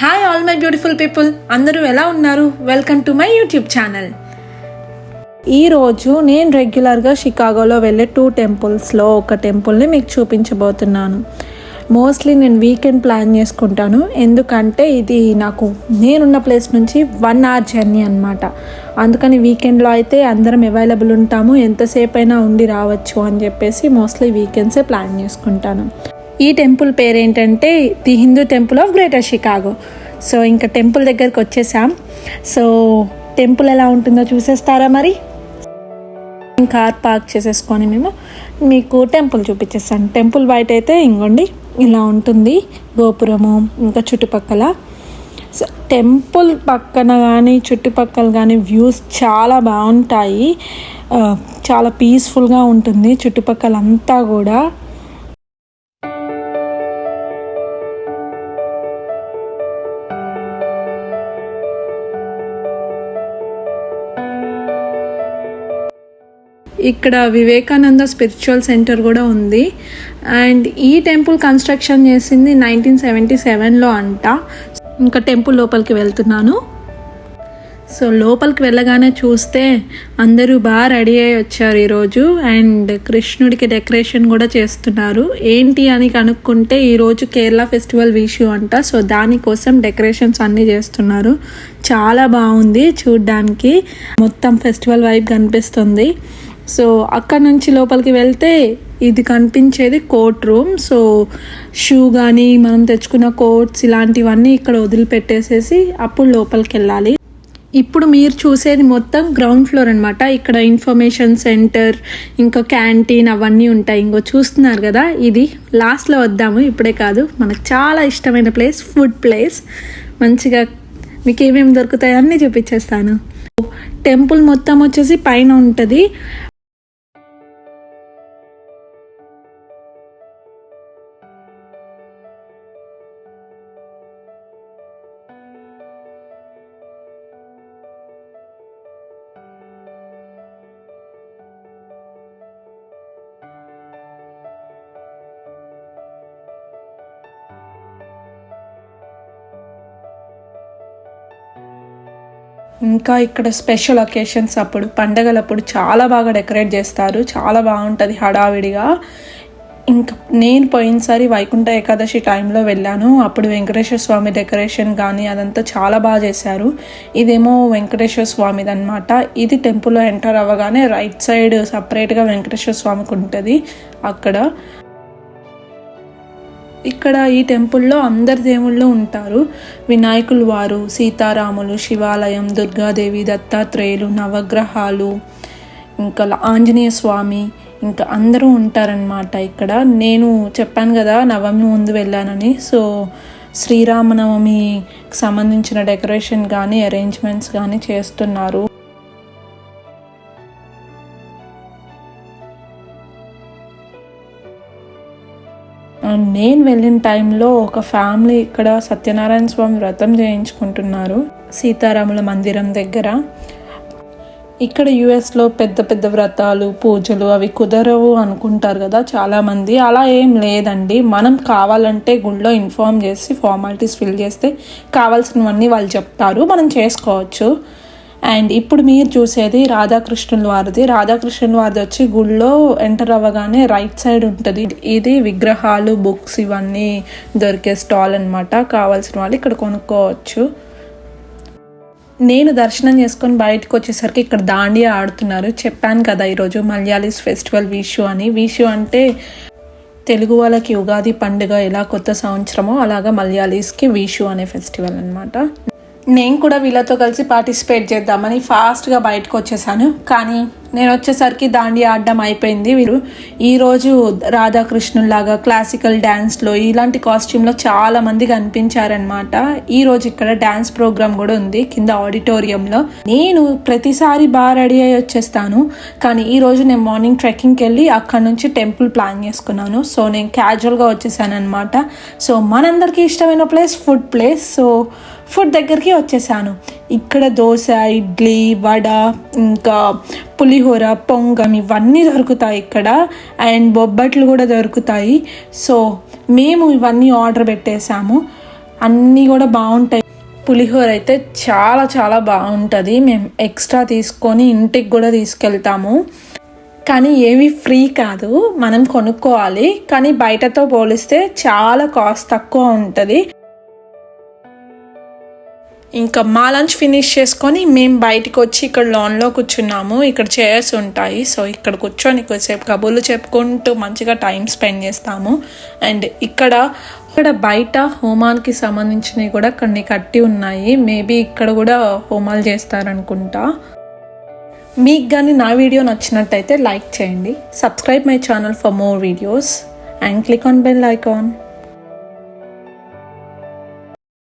Hi all my beautiful people, అందరూ ఎలా ఉన్నారు? Welcome to my YouTube channel. ఈరోజు నేను రెగ్యులర్గా షికాగోలో వెళ్ళే 2 టెంపుల్స్లో ఒక టెంపుల్ని మీకు చూపించబోతున్నాను. మోస్ట్లీ నేను వీకెండ్ ప్లాన్ చేసుకుంటాను, ఎందుకంటే ఇది నాకు నేనున్న ప్లేస్ నుంచి 1 hour జర్నీ అనమాట. అందుకని వీకెండ్లో అయితే అందరం అవైలబుల్ ఉంటాము, ఎంతసేపు అయినా ఉండి రావచ్చు అని చెప్పేసి మోస్ట్లీ వీకెండ్సే ప్లాన్ చేసుకుంటాను. ఈ టెంపుల్ పేరు ఏంటంటే the Hindu temple of greater Chicago. So ఇంకా టెంపుల్ దగ్గరికి వచ్చేసాం. సో టెంపుల్ ఎలా ఉంటుందో చూసేస్తారా? మరి కార్ పార్క్ చేసేసుకొని మేము మీకు టెంపుల్ చూపించేస్తాను. టెంపుల్ బయట అయితే ఇంకోండి ఇలా ఉంటుంది గోపురము, ఇంకా చుట్టుపక్కల. సో టెంపుల్ పక్కన కానీ చుట్టుపక్కల కానీ వ్యూస్ చాలా బాగుంటాయి, చాలా పీస్ఫుల్గా ఉంటుంది చుట్టుపక్కల అంతా కూడా. ఇక్కడ వివేకానంద స్పిరిచువల్ సెంటర్ కూడా ఉంది. అండ్ ఈ టెంపుల్ కన్స్ట్రక్షన్ చేసింది 1977లో అంట. ఇంకా టెంపుల్ లోపలికి వెళ్తున్నాను. సో లోపలికి వెళ్ళగానే చూస్తే అందరూ బాగా రెడీ అయ్యి వచ్చారు ఈరోజు. అండ్ కృష్ణుడికి డెకరేషన్ కూడా చేస్తున్నారు. ఏంటి అని కనుక్కుంటే ఈరోజు కేరళ ఫెస్టివల్ విషు అంట. సో దానికోసం డెకరేషన్స్ అన్నీ చేస్తున్నారు. చాలా బాగుంది చూడ్డానికి, మొత్తం ఫెస్టివల్ వైబ్ కనిపిస్తుంది. సో అక్కడ నుంచి లోపలికి వెళ్తే ఇది కనిపించేది కోర్ట్ రూమ్. సో షూ కానీ మనం తెచ్చుకున్న కోట్స్ ఇలాంటివన్నీ ఇక్కడ వదిలిపెట్టేసేసి అప్పుడు లోపలికి వెళ్ళాలి. ఇప్పుడు మీరు చూసేది మొత్తం గ్రౌండ్ ఫ్లోర్ అనమాట. ఇక్కడ ఇన్ఫర్మేషన్ సెంటర్, ఇంకా క్యాంటీన్ అవన్నీ ఉంటాయి. ఇంకో చూస్తున్నారు కదా, ఇది లాస్ట్లో వద్దాము, ఇప్పుడే కాదు. మనకు చాలా ఇష్టమైన ప్లేస్, ఫుడ్ ప్లేస్. మంచిగా మీకు ఏమేమి దొరుకుతాయో అన్నీ చూపించేస్తాను. టెంపుల్ మొత్తం వచ్చేసి పైన ఉంటుంది. ఇంకా ఇక్కడ స్పెషల్ ఒకేషన్స్ అప్పుడు, పండగలప్పుడు చాలా బాగా డెకరేట్ చేస్తారు, చాలా బాగుంటుంది హడావిడిగా. ఇంకా నేను పోయినసారి వైకుంఠ ఏకాదశి టైంలో వెళ్ళాను. అప్పుడు వెంకటేశ్వర స్వామి డెకరేషన్ కానీ అదంతా చాలా బాగా చేశారు. ఇదేమో వెంకటేశ్వర స్వామిది అనమాట. ఇది టెంపుల్లో ఎంటర్ అవ్వగానే రైట్ సైడ్ సపరేట్గా వెంకటేశ్వర స్వామికి ఉంటుంది. అక్కడ ఇక్కడ ఈ టెంపుల్లో అందరు దేవుళ్ళు ఉంటారు. వినాయకులు వారు, సీతారాములు, శివాలయం, దుర్గాదేవి, దత్తాత్రేయులు, నవగ్రహాలు, ఇంకా ఆంజనేయ స్వామి, ఇంకా అందరూ ఉంటారనమాట ఇక్కడ. నేను చెప్పాను కదా నవమి ముందు వెళ్ళానని. సో శ్రీరామనవమికి సంబంధించిన డెకరేషన్ కానీ అరేంజ్మెంట్స్ కానీ చేస్తున్నారు. నేను వెళ్ళిన టైంలో ఒక ఫ్యామిలీ ఇక్కడ సత్యనారాయణ స్వామి వ్రతం చేయించుకుంటున్నారు సీతారాముల మందిరం దగ్గర. ఇక్కడ యుఎస్లో పెద్ద పెద్ద వ్రతాలు, పూజలు అవి కుదరవు అనుకుంటారు కదా చాలామంది. అలా ఏం లేదండి. మనం కావాలంటే గుళ్ళో ఇన్ఫార్మ్ చేసి ఫార్మాలిటీస్ ఫిల్ చేస్తే కావాల్సినవన్నీ వాళ్ళు చెప్తారు, మనం చేసుకోవచ్చు. అండ్ ఇప్పుడు మీరు చూసేది రాధాకృష్ణుల వారిది. రాధాకృష్ణుల వారిది వచ్చి గుళ్ళో ఎంటర్ అవ్వగానే రైట్ సైడ్ ఉంటుంది. ఇది విగ్రహాలు, బుక్స్ ఇవన్నీ దొరికే స్టాల్ అనమాట. కావాల్సిన వాళ్ళు ఇక్కడ కొనుక్కోవచ్చు. నేను దర్శనం చేసుకొని బయటకు వచ్చేసరికి ఇక్కడ దాండియా ఆడుతున్నారు. చెప్పాను కదా ఈరోజు మలయాళీస్ ఫెస్టివల్ విషు అని. విషు అంటే తెలుగు వాళ్ళకి ఉగాది పండుగ ఎలా కొత్త సంవత్సరమో అలాగా మలయాళీస్కి విషు అనే ఫెస్టివల్ అనమాట. నేను కూడా వీళ్ళతో కలిసి పార్టిసిపేట్ చేద్దామని ఫాస్ట్గా బయటకు వచ్చేసాను. కానీ నేను వచ్చేసరికి దాండియా ఆడడం అయిపోయింది. వీరు ఈరోజు రాధాకృష్ణుల్లాగా క్లాసికల్ డ్యాన్స్లో ఇలాంటి కాస్ట్యూమ్లో చాలా మంది కనిపించారనమాట. ఈరోజు ఇక్కడ డ్యాన్స్ ప్రోగ్రామ్ కూడా ఉంది కింద ఆడిటోరియంలో. నేను ప్రతిసారి బాగా రెడీ అయ్యి వచ్చేస్తాను, కానీ ఈరోజు నేను మార్నింగ్ ట్రెక్కింగ్కి వెళ్ళి అక్కడ నుంచి టెంపుల్ ప్లాన్ చేసుకున్నాను. సో నేను క్యాజువల్గా వచ్చేసాను అనమాట. సో మనందరికీ ఇష్టమైన place food place. So food దగ్గరికి వచ్చేసాను. ఇక్కడ దోశ, ఇడ్లీ, వడ, ఇంకా పులిహోర, పొంగం ఇవన్నీ దొరుకుతాయి ఇక్కడ. అండ్ బొబ్బట్లు కూడా దొరుకుతాయి. సో మేము ఇవన్నీ ఆర్డర్ పెట్టేసాము. అన్నీ కూడా బాగుంటాయి. పులిహోర అయితే చాలా చాలా బాగుంటుంది. మేము ఎక్స్ట్రా తీసుకొని ఇంటికి కూడా తీసుకెళ్తాము. కానీ ఏవి ఫ్రీ కాదు, మనం కొనుక్కోవాలి. కానీ బయటతో పోలిస్తే చాలా కాస్ట్ తక్కువ ఉంటుంది. ఇంకా మా లంచ్ ఫినిష్ చేసుకొని మేము బయటకు వచ్చి ఇక్కడ లాన్లో కూర్చున్నాము. ఇక్కడ చైర్స్ ఉంటాయి, సో ఇక్కడ కూర్చొని కొద్దిసేపు కబుర్లు చెప్పుకుంటూ మంచిగా టైం స్పెండ్ చేస్తాము. అండ్ ఇక్కడ బయట హోమానికి సంబంధించినవి కూడా కొన్ని కట్టి ఉన్నాయి. మేబీ ఇక్కడ కూడా హోమాలు చేస్తారనుకుంటా. మీకు కానీ నా వీడియో నచ్చినట్టయితే లైక్ చేయండి, subscribe my channel for more videos and click on bell icon.